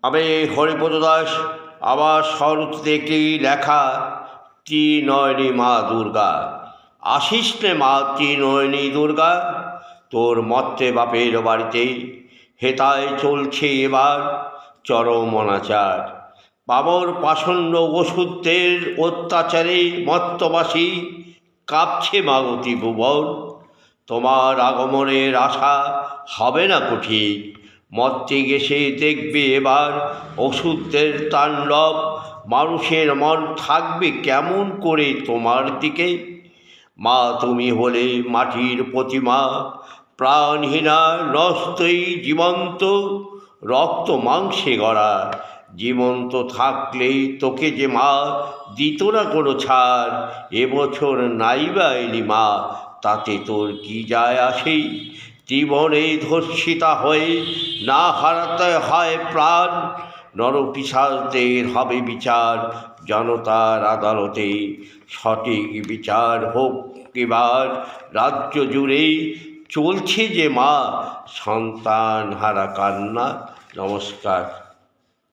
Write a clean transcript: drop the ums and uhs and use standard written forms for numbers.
আমি হরিপদ দাস আবার স্বরচিত একটি লেখা ত্রিনয়নী মা দুর্গা। আসিস নে মা ত্রিনয়নী দুর্গা, তোর মর্তে বাপের বাড়িতে হেতায় চলছে এবার চরম অনাচার। বাবর পাষণ্ড ওষুধের অত্যাচারে মত্তবাসী কাঁপছে মাগতি ভুবন। তোমার আগমনের আশা হবে না কঠিন, মর্তে গেছে দেখবে এবার ওষুধের তাণ্ডব। মানুষের মন থাকবে কেমন করে তোমার দিকে? মা তুমি হলে মাটির প্রতিমা, প্রাণহীনা নষ্টই জীবন্ত, রক্ত মাংসে গড়া। জীবন্ত থাকলেই তোকে যে মা দিত না কোনো ছাড়। এবছর নাইবা এলি মা, তাতে তোর কি যায় আসে? জীবনে ধর্ষিতা হয়ে না হারাতে হয় প্রাণ, নরপিশাচদের হবে বিচার জনতার আদালতে। সঠিক বিচার হোক এবার রাজ্য জুড়ে, চলছে যে মা সন্তান হারা কান্না। নমস্কার।